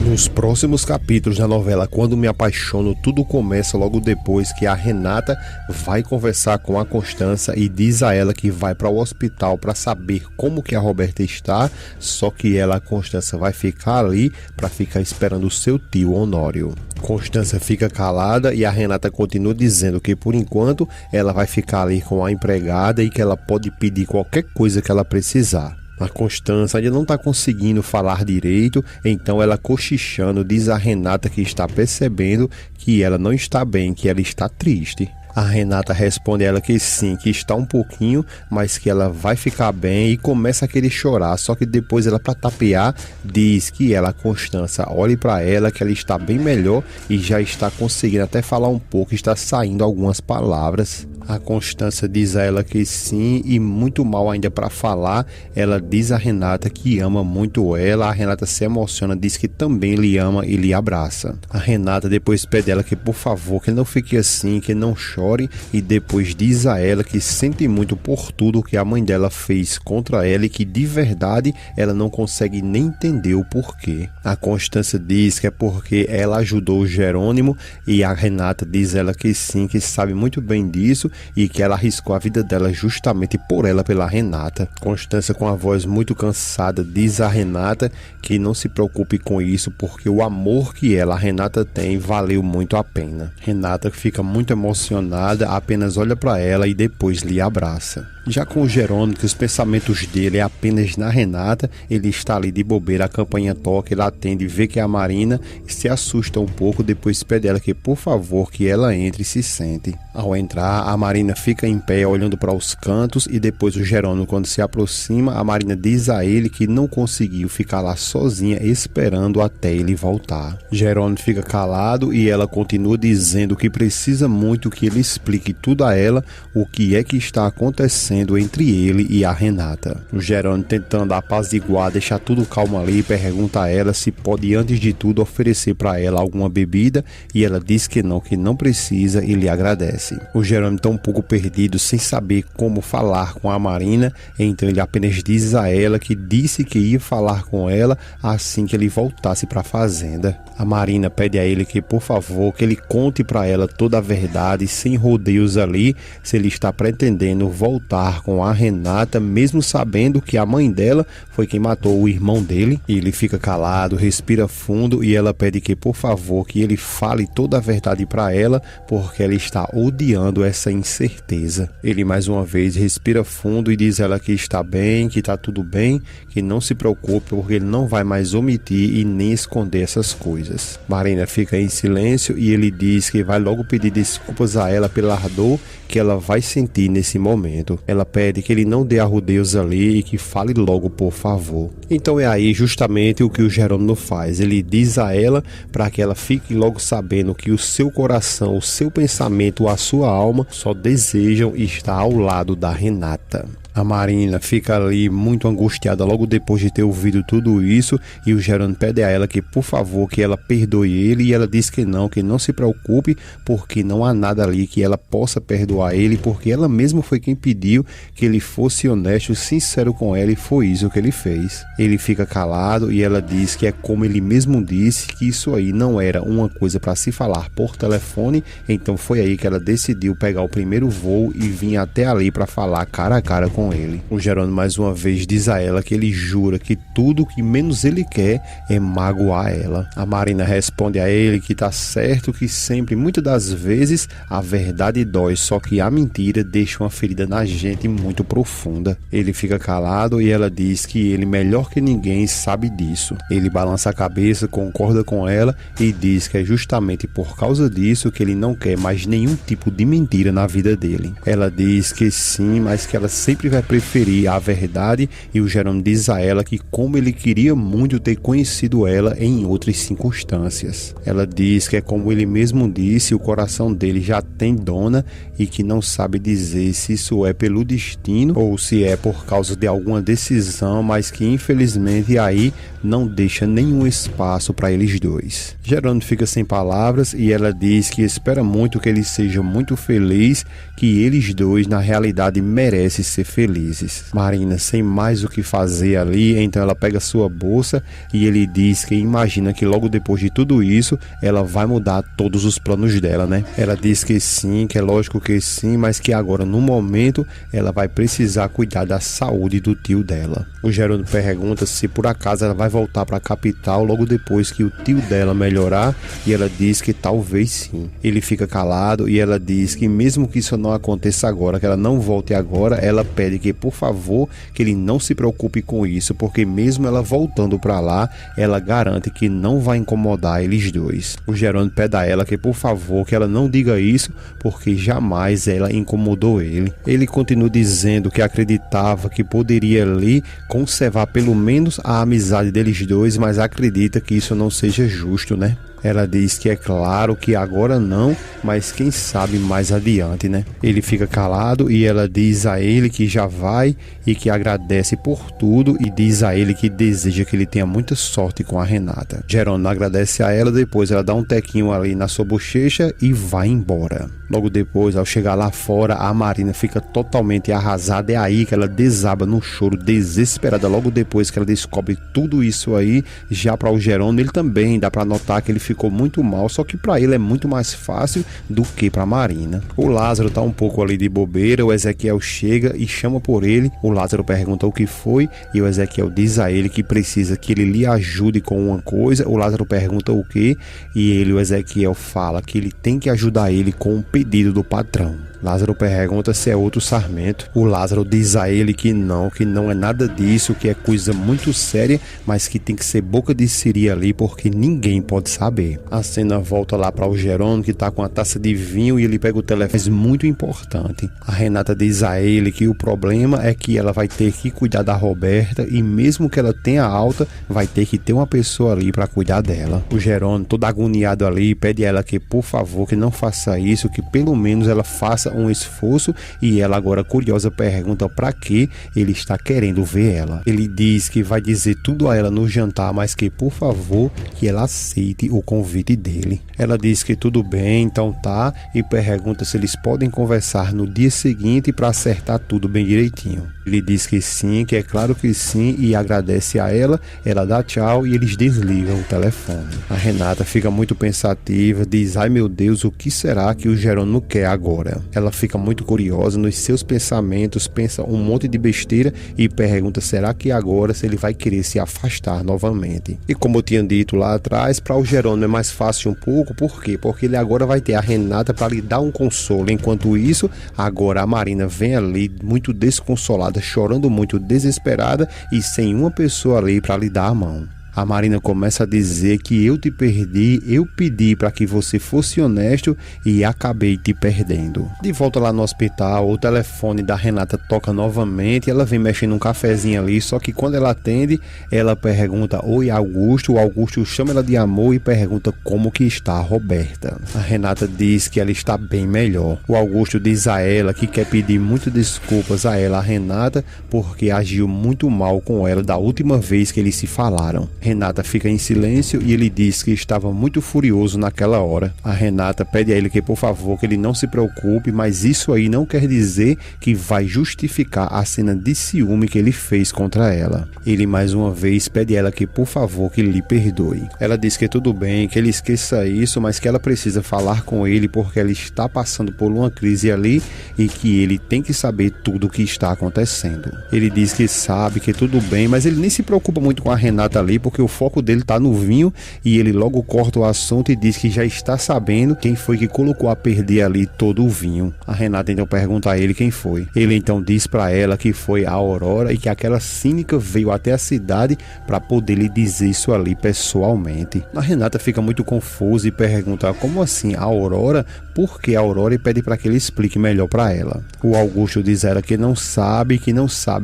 Nos próximos capítulos da novela Quando Me Apaixono, tudo começa logo depois que a Renata vai conversar com a Constança e diz a ela que vai para o hospital para saber como que a Roberta está, só que ela, a Constança, vai ficar ali para ficar esperando o seu tio Honório. Constança fica calada e a Renata continua dizendo que por enquanto ela vai ficar ali com a empregada e que ela pode pedir qualquer coisa que ela precisar. A Constança ainda não está conseguindo falar direito, então ela, cochichando, diz a Renata que está percebendo que ela não está bem, que ela está triste. A Renata responde a ela que sim, que está um pouquinho, mas que ela vai ficar bem e começa a querer chorar. Só que depois ela, para tapear, diz que ela, a Constança, olhe para ela, que ela está bem melhor e já está conseguindo até falar um pouco, está saindo algumas palavras. A Constança diz a ela que sim e muito mal ainda para falar. Ela diz a Renata que ama muito ela. A Renata se emociona, diz que também lhe ama e lhe abraça. A Renata depois pede a ela que por favor, que não fique assim, que não chore, e depois diz a ela que sente muito por tudo que a mãe dela fez contra ela e que de verdade ela não consegue nem entender o porquê. A Constança diz que é porque ela ajudou o Jerônimo e a Renata diz a ela que sim, que sabe muito bem disso e que ela arriscou a vida dela justamente por ela, pela Renata. Constança, com a voz muito cansada, diz a Renata que não se preocupe com isso porque o amor que ela, a Renata, tem valeu muito a pena. Renata fica muito emocionada, apenas olha para ela e depois lhe abraça. Já com o Jerônimo, que os pensamentos dele é apenas na Renata, ele está ali de bobeira, a campainha toca, ele atende, vê que é a Marina e se assusta um pouco, depois pede a ela que por favor que ela entre e se sente. Ao entrar, a Marina fica em pé olhando para os cantos e depois o Jerônimo, quando se aproxima, a Marina diz a ele que não conseguiu ficar lá sozinha esperando até ele voltar. Jerônimo fica calado e ela continua dizendo que precisa muito que ele explique tudo a ela, o que é que está acontecendo entre ele e a Renata. O Jerônimo, tentando apaziguar, deixar tudo calmo ali, pergunta a ela se pode antes de tudo oferecer para ela alguma bebida e ela diz que não precisa e lhe agradece. O Jerônimo está um pouco perdido, sem saber como falar com a Marina, então ele apenas diz a ela que disse que ia falar com ela assim que ele voltasse para a fazenda. A Marina pede a ele que por favor que ele conte para ela toda a verdade, sem rodeios ali, se ele está pretendendo voltar com a Renata, mesmo sabendo que a mãe dela foi quem matou o irmão dele. E ele fica calado, respira fundo e ela pede que por favor que ele fale toda a verdade para ela, porque ela está odiando essa incerteza. Ele mais uma vez respira fundo e diz a ela que está bem, que está tudo bem, que não se preocupe porque ele não vai mais omitir e nem esconder essas coisas. Marina fica em silêncio e ele diz que vai logo pedir desculpas a ela pela dor que ela vai sentir nesse momento. Ela pede que ele não dê arrodeios ali e que fale logo, por favor. Então é aí justamente o que o Jerônimo faz. Ele diz a ela para que ela fique logo sabendo que o seu coração, o seu pensamento, a sua alma só desejam estar ao lado da Renata. A Marina fica ali muito angustiada logo depois de ter ouvido tudo isso e o Jerônimo pede a ela que por favor que ela perdoe ele e ela diz que não se preocupe porque não há nada ali que ela possa perdoar ele porque ela mesma foi quem pediu que ele fosse honesto, sincero com ela e foi isso que ele fez. Ele fica calado e ela diz que é como ele mesmo disse, que isso aí não era uma coisa para se falar por telefone, então foi aí que ela decidiu pegar o primeiro voo e vir até ali para falar cara a cara com ele. O Jerônimo mais uma vez diz a ela que ele jura que tudo que menos ele quer é magoar ela. A Marina responde a ele que tá certo que sempre, muitas das vezes, a verdade dói, só que a mentira deixa uma ferida na gente muito profunda. Ele fica calado e ela diz que ele melhor que ninguém sabe disso. Ele balança a cabeça, concorda com ela e diz que é justamente por causa disso que ele não quer mais nenhum tipo de mentira na vida dele. Ela diz que sim, mas que ela sempre vai preferir a verdade e o Jerônimo diz a ela que como ele queria muito ter conhecido ela em outras circunstâncias. Ela diz que é como ele mesmo disse, o coração dele já tem dona e que não sabe dizer se isso é pelo destino ou se é por causa de alguma decisão, mas que infelizmente aí não deixa nenhum espaço para eles dois. Jerônimo fica sem palavras e ela diz que espera muito que ele seja muito feliz, que eles dois na realidade merecem ser felizes. felizes. Marina, sem mais o que fazer ali, então ela pega sua bolsa e ele diz que imagina que logo depois de tudo isso, ela vai mudar todos os planos dela, né? Ela diz que sim, que é lógico que sim, mas que agora no momento ela vai precisar cuidar da saúde do tio dela. O Jerônimo pergunta se por acaso ela vai voltar para a capital logo depois que o tio dela melhorar, e ela diz que talvez sim. Ele fica calado e ela diz que mesmo que isso não aconteça agora, que ela não volte agora, ela pede que por favor que ele não se preocupe com isso, porque mesmo ela voltando para lá, ela garante que não vai incomodar eles dois. O Jerônimo pede a ela que por favor que ela não diga isso, porque jamais ela incomodou ele. Ele continua dizendo que acreditava que poderia ali conservar pelo menos a amizade deles dois, mas acredita que isso não seja justo, né? Ela diz que é claro que agora não, mas quem sabe mais adiante, né? Ele fica calado e ela diz a ele que já vai e que agradece por tudo e diz a ele que deseja que ele tenha muita sorte com a Renata. Jerônimo agradece a ela, depois ela dá um tequinho ali na sua bochecha e vai embora. Logo depois, ao chegar lá fora, a Marina fica totalmente arrasada. É aí que ela desaba no choro, desesperada. Logo depois que ela descobre tudo isso aí, já para o Jerônimo, ele também dá para notar que ele ficou muito mal, só que para ele é muito mais fácil do que para Marina. O Lázaro tá um pouco ali de bobeira, o Ezequiel chega e chama por ele. O Lázaro pergunta o que foi e o Ezequiel diz a ele que precisa que ele lhe ajude com uma coisa. O Lázaro pergunta o que e o Ezequiel fala que ele tem que ajudar ele com um pedido do patrão. Lázaro pergunta se é outro Sarmento. O Lázaro diz a ele que não é nada disso, que é coisa muito séria, mas que tem que ser boca de siri ali, porque ninguém pode saber. A cena volta lá para o Jerônimo, que tá com a taça de vinho, e ele pega o telefone, muito importante. A Renata diz a ele que o problema é que ela vai ter que cuidar da Roberta, e mesmo que ela tenha alta, vai ter que ter uma pessoa ali para cuidar dela. O Jerônimo, todo agoniado ali, pede a ela que, por favor, que não faça isso, que pelo menos ela faça um esforço, e ela agora curiosa pergunta para que ele está querendo ver ela. Ele diz que vai dizer tudo a ela no jantar, mas que por favor que ela aceite o convite dele. Ela diz que tudo bem, então tá, e pergunta se eles podem conversar no dia seguinte para acertar tudo bem direitinho. Ele diz que sim, que é claro que sim, e agradece a ela. Ela dá tchau e eles desligam o telefone. A Renata fica muito pensativa, diz: ai meu Deus, o que será que o Jerônimo quer agora? Ela fica muito curiosa nos seus pensamentos, pensa um monte de besteira e pergunta: será que agora se ele vai querer se afastar novamente? E como eu tinha dito lá atrás, para o Jerônimo é mais fácil um pouco. Por quê? Porque ele agora vai ter a Renata para lhe dar um consolo. Enquanto isso, agora a Marina vem ali muito desconsolada, chorando muito, desesperada e sem uma pessoa ali para lhe dar a mão. A Marina começa a dizer que eu te perdi, eu pedi para que você fosse honesto e acabei te perdendo. De volta lá no hospital, o telefone da Renata toca novamente, ela vem mexendo um cafezinho ali, só que quando ela atende, ela pergunta: oi Augusto. O Augusto chama ela de amor e pergunta como que está a Roberta. A Renata diz que ela está bem melhor. O Augusto diz a ela que quer pedir muitas desculpas a ela, a Renata, porque agiu muito mal com ela da última vez que eles se falaram. Renata fica em silêncio e ele diz que estava muito furioso naquela hora. A Renata pede a ele que, por favor, que ele não se preocupe, mas isso aí não quer dizer que vai justificar a cena de ciúme que ele fez contra ela. Ele mais uma vez pede a ela que, por favor, que lhe perdoe. Ela diz que tudo bem, que ele esqueça isso, mas que ela precisa falar com ele porque ela está passando por uma crise ali e que ele tem que saber tudo o que está acontecendo. Ele diz que sabe, que tudo bem, mas ele nem se preocupa muito com a Renata ali, porque o foco dele tá no vinho, e ele logo corta o assunto e diz que já está sabendo quem foi que colocou a perder ali todo o vinho. A Renata então pergunta a ele quem foi. Ele então diz para ela que foi a Aurora e que aquela cínica veio até a cidade para poder lhe dizer isso ali pessoalmente. A Renata fica muito confusa e pergunta: como assim a Aurora? Por que a Aurora? E pede para que ele explique melhor para ela. O Augusto diz a ela que não sabe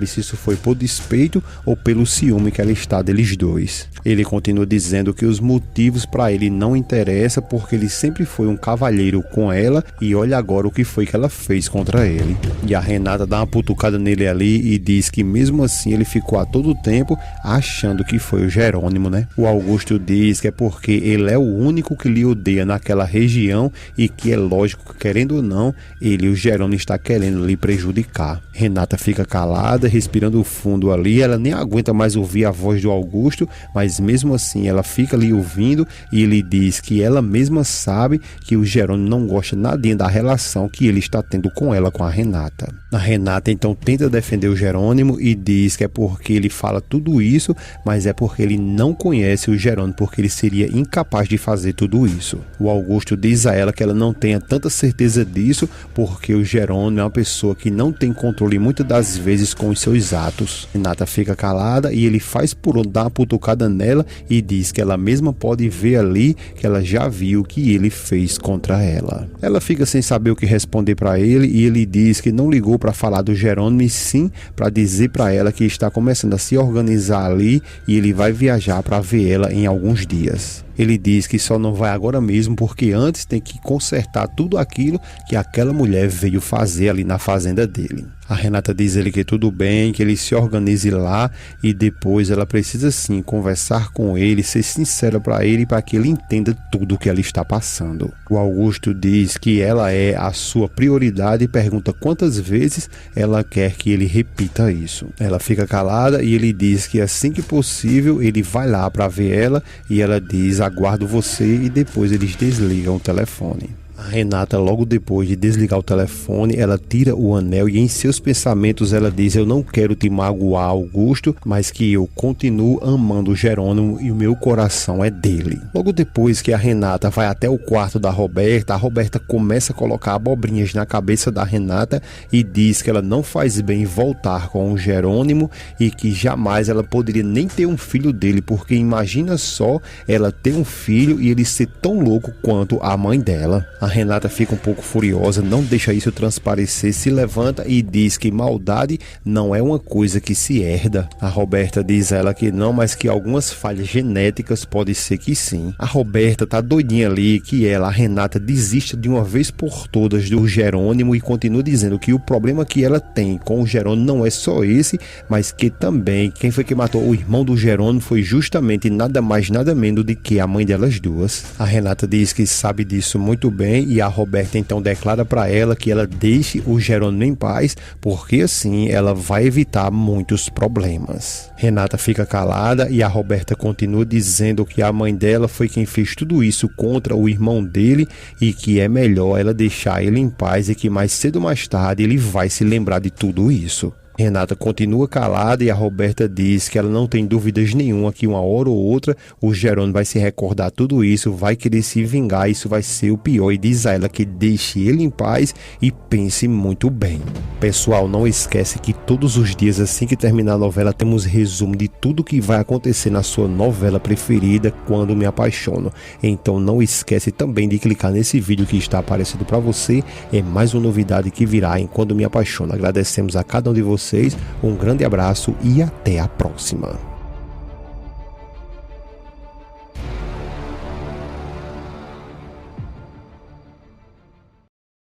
se isso foi por despeito ou pelo ciúme que ela está deles dois. depois. Ele continua dizendo que os motivos para ele não interessam porque ele sempre foi um cavalheiro com ela e olha agora o que foi que ela fez contra ele. E a Renata dá uma putucada nele ali e diz que mesmo assim ele ficou a todo tempo achando que foi o Jerônimo, né? O Augusto diz que é porque ele é o único que lhe odeia naquela região e que é lógico que, querendo ou não, ele, o Jerônimo, está querendo lhe prejudicar. Renata fica calada, respirando fundo ali, ela nem aguenta mais ouvir a voz do Augusto, mas mesmo assim ela fica ali ouvindo e ele diz que ela mesma sabe que o Jerônimo não gosta nadinha da relação que ele está tendo com ela, com a Renata. A Renata então tenta defender o Jerônimo e diz que é porque ele fala tudo isso, mas é porque ele não conhece o Jerônimo, porque ele seria incapaz de fazer tudo isso. O Augusto diz a ela que ela não tenha tanta certeza disso, porque o Jerônimo é uma pessoa que não tem controle muitas das vezes com os seus atos. Renata fica calada e ele faz por onde dar uma putucada nela e diz que ela mesma pode ver ali que ela já viu o que ele fez contra ela. Ela fica sem saber o que responder para ele e ele diz que não ligou para falar do Jerônimo e sim para dizer para ela que está começando a se organizar ali e ele vai viajar para ver ela em alguns dias. Ele diz que só não vai agora mesmo porque antes tem que consertar tudo aquilo que aquela mulher veio fazer ali na fazenda dele. A Renata diz a ele que tudo bem, que ele se organize lá e depois ela precisa sim conversar com ele, ser sincera para ele para que ele entenda tudo o que ela está passando. O Augusto diz que ela é a sua prioridade e pergunta quantas vezes ela quer que ele repita isso. Ela fica calada e ele diz que assim que possível ele vai lá para ver ela e ela diz aguardo você e depois eles desligam o telefone. A Renata, logo depois de desligar o telefone, ela tira o anel e em seus pensamentos ela diz: eu não quero te magoar, Augusto, mas que eu continuo amando o Jerônimo e o meu coração é dele. Logo depois que a Renata vai até o quarto da Roberta, a Roberta começa a colocar abobrinhas na cabeça da Renata e diz que ela não faz bem voltar com o Jerônimo e que jamais ela poderia nem ter um filho dele, porque imagina só ela ter um filho e ele ser tão louco quanto a mãe dela. A Renata fica um pouco furiosa, não deixa isso transparecer, se levanta e diz que maldade não é uma coisa que se herda. A Roberta diz a ela que não, mas que algumas falhas genéticas pode ser que sim. A Roberta tá doidinha ali que ela, a Renata, desista de uma vez por todas do Jerônimo e continua dizendo que o problema que ela tem com o Jerônimo não é só esse, mas que também quem foi que matou o irmão do Jerônimo foi justamente nada mais nada menos do que a mãe delas duas. A Renata diz que sabe disso muito bem e a Roberta então declara para ela que ela deixe o Jerônimo em paz, porque assim ela vai evitar muitos problemas. Renata fica calada e a Roberta continua dizendo que a mãe dela foi quem fez tudo isso contra o irmão dele e que é melhor ela deixar ele em paz e que mais cedo ou mais tarde ele vai se lembrar de tudo isso. Renata continua calada e a Roberta diz que ela não tem dúvidas nenhuma que uma hora ou outra o Jerônimo vai se recordar tudo isso, vai querer se vingar, isso vai ser o pior e diz a ela que deixe ele em paz e pense muito bem. Pessoal, não esquece que todos os dias assim que terminar a novela temos resumo de tudo que vai acontecer na sua novela preferida, Quando Me Apaixono. Então não esquece também de clicar nesse vídeo que está aparecendo para você, é mais uma novidade que virá em Quando Me Apaixono. Agradecemos a cada um de vocês, um grande abraço e até a próxima.